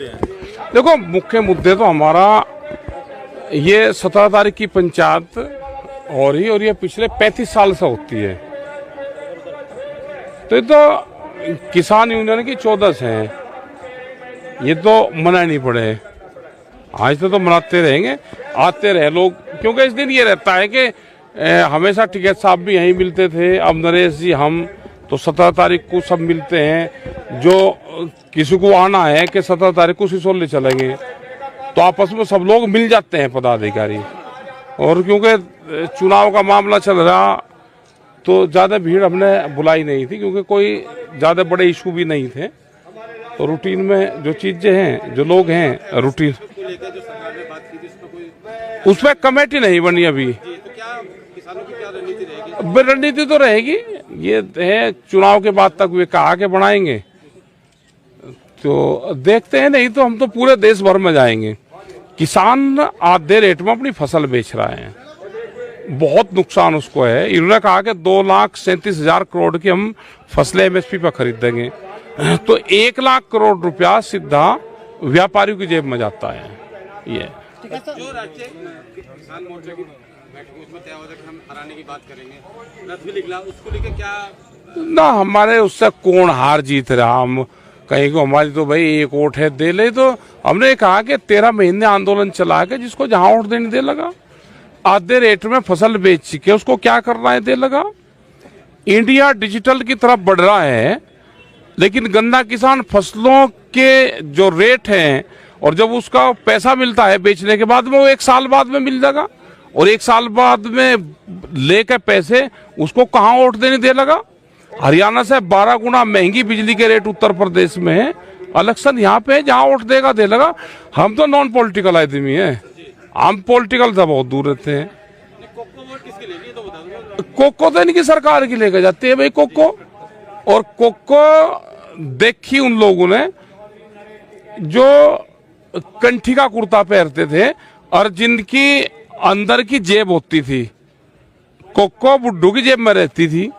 मुद्दे हैं? देखो, मुख्य मुद्दे तो हमारा ये 17 तारीख की पंचायत और ये पिछले 35 साल से होती है। तो ये तो किसान यूनियन की 14 है, ये तो मना नहीं पड़े। आज तो मनाते रहेंगे, आते रहे लोग, क्योंकि इस दिन ये रहता है कि हमेशा टिकैत साहब भी यहीं मिलते थे। अब नरेश जी हम तो 17 तारीख को सब मिलते हैं। जो किसी को आना है कि 17 तारीख को सिसोली चलेंगे तो आपस में सब लोग मिल जाते हैं पदाधिकारी। और क्योंकि चुनाव का मामला चल रहा तो ज़्यादा भीड़ हमने बुलाई नहीं थी, क्योंकि कोई ज़्यादा बड़े इशू भी नहीं थे। तो रूटीन में जो चीज़ें हैं, जो लोग हैं रूटीन, उसमें कमेटी नहीं बनी अभी। रणनीति तो रहेगी, ये है चुनाव के बाद तक वे कहा के बनाएंगे, तो देखते हैं। नहीं तो हम तो पूरे देश भर में जाएंगे। किसान आधे रेट में अपनी फसल बेच रहा है, बहुत नुकसान उसको है। इन्होंने कहा कि 2,37,000 करोड़ की हम फसलें MSP पर खरीदेंगे, तो 1 लाख करोड़ रुपया सीधा व्यापारियों की जेब में जाता है। ये जो राष्ट्रीय किसान मोर्चा की बैठक उसमें तय हो जाए कि हम हराने की बात करेंगे, रथ भी निकला, उसको लेकर क्या ना हमारे उससे कौन हार जीत रहा। हम कहीं को हमारी तो भाई एक वोट है दे ले। तो हमने कहा कि 13 महीने आंदोलन चला के जिसको जहां वोट देने दे लगा, आधे रेट में फसल बेच के उसको क्या करना है दे लगा। इंडिया डिजिटल की तरफ बढ़ रहा है, लेकिन गन्ना किसान फसलों के जो रेट हैं और जब उसका पैसा मिलता है बेचने के बाद में, वो 1 साल बाद में मिल जाएगा। और 1 साल बाद में लेकर पैसे उसको कहाँ वोट देने दे लगा। हरियाणा से 12 गुना महंगी बिजली के रेट उत्तर प्रदेश में है। इलेक्शन यहाँ पे है, जहाँ वोट देगा दे लगा। हम तो नॉन पॉलिटिकल आदमी है, हम पॉलिटिकल से बहुत दूर रहते हैं। कोको तो इनकी सरकार की लेकर जाती है भाई कोको। और कोको देखी उन लोगों ने जो कंठी का कुर्ता पहनते थे और जिनकी अंदर की जेब होती थी। कोको बुड्ढू की जेब में रहती थी।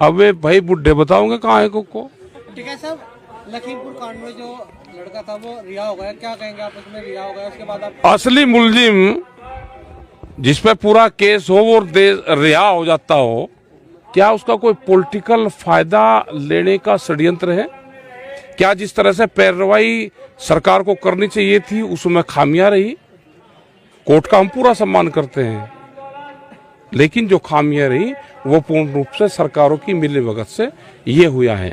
अब वे भाई बुड्ढे बताओगे कहाँ है कोको। ठीक है साहब, लखीमपुर कांड में जो लड़का था वो रिहा हो गया, क्या कहेंगे आप उसमें? रिहा हो गया, उसके बाद आप असली मुलजिम जिस पे पूरा केस हो वो रिहा हो जाता हो, क्या उसका कोई पॉलिटिकल फायदा लेने का षड्यंत्र है? क्या जिस तरह से पैरवाई सरकार को करनी चाहिए थी उसमें खामियां रही? कोर्ट का हम पूरा सम्मान करते हैं, लेकिन जो खामियां रही वो पूर्ण रूप से सरकारों की मिलीभगत से ये हुआ है।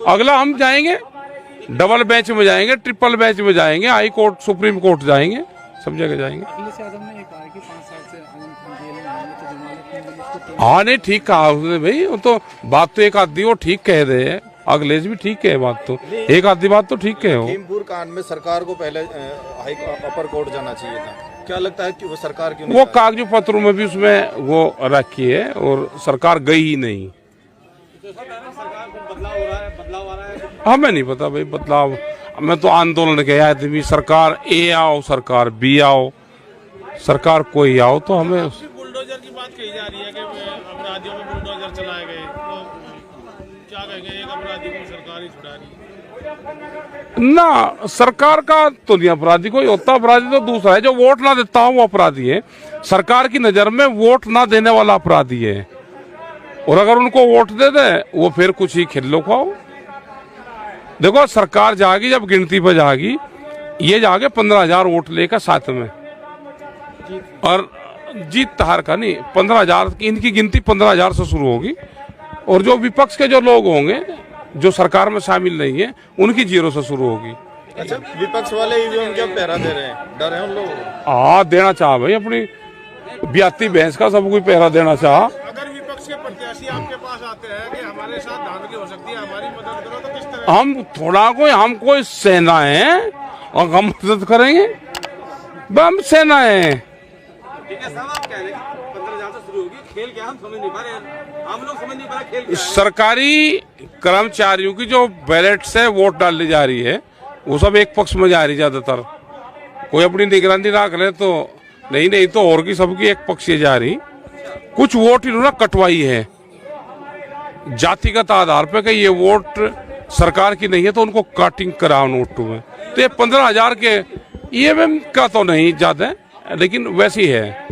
अगला हम जाएंगे, डबल बेंच में जाएंगे, ट्रिपल बेंच में जाएंगे, हाई कोर्ट, सुप्रीम कोर्ट जाएंगे, सब जगह जाएंगे। हाँ नहीं, ठीक कहा उसने भाई। वो तो बात तो एक आधी वो ठीक कह दे, अगलेज भी ठीक है बात, तो एक आधी बात तो ठीक है। लखीमपुर कांड में सरकार को पहले अपर कोर्ट जाना चाहिए था, क्या लगता है कि वो सरकार क्यों नहीं? वो कागज पत्रों में भी उसमें वो रखी है और सरकार गई ही नहीं। हमें नहीं पता भाई बदलाव, मैं तो आंदोलन के आदमी, सरकार ए आओ सरकार बी आओ, सरकार कोई आओ, तो हमें बुलडोजर की बात कही जा रही है कि अपराधियों में बुलडोजर चलाए गए, तो क्या कहेंगे? एक अपराधी को सरकार ही छुड़ा रही है ना, सरकार का तो नहीं अपराधी कोई होता। अपराधी तो दूसरा है, जो वोट ना देता हो वो अपराधी है। सरकार की नजर में वोट ना देने वाला अपराधी है, और अगर उनको वोट दे दे वो फिर कुछ ही खिल्लो खाओ। देखो सरकार जाएगी जब गिनती पर जाएगी, ये जाके 15,000 वोट लेकर साथ में, और जीत हार का नहीं, 15,000 की इनकी गिनती 15,000 से शुरू होगी। और जो विपक्ष के जो लोग होंगे जो सरकार में शामिल नहीं है उनकी 0 से शुरू होगी। अच्छा, विपक्ष वाले ईवीएम क्या पहरा दे रहे हैं? डर है उन लोगों को? हाँ, देना चाह भाई, अपनी ब्याती भैंस का सब कोई पहरा देना चाह। अगर विपक्ष के प्रत्याशी आपके पास आते हैं कि हमारे साथ धांधली हो सकती है, हमारी मदद करो, तो किस तरह? हम कोई सेना है और हम मदद करेंगे? हम सेना है। ठीक है साहब, आप कह रहे हैं 15,000 से शुरू होगी, खेल क्या हम समझ नहीं पा रहे, हम लोग समझ नहीं पा रहे खेल क्या है। सरकारी कर्मचारियों की जो बैलेट से वोट डाली जा रही है वो सब एक पक्ष में जा रही, ज्यादातर कोई अपनी निगरानी रख ले तो नहीं तो और की सबकी एक पक्षीय जा रही। कुछ वोट इन्होंने कटवाई है जातिगत आधार पे कि ये वोट सरकार की नहीं है तो उनको काटिंग कराओ नोटों में। तो ये 15,000 के EMM का तो नहीं ज्यादा, लेकिन वैसी है।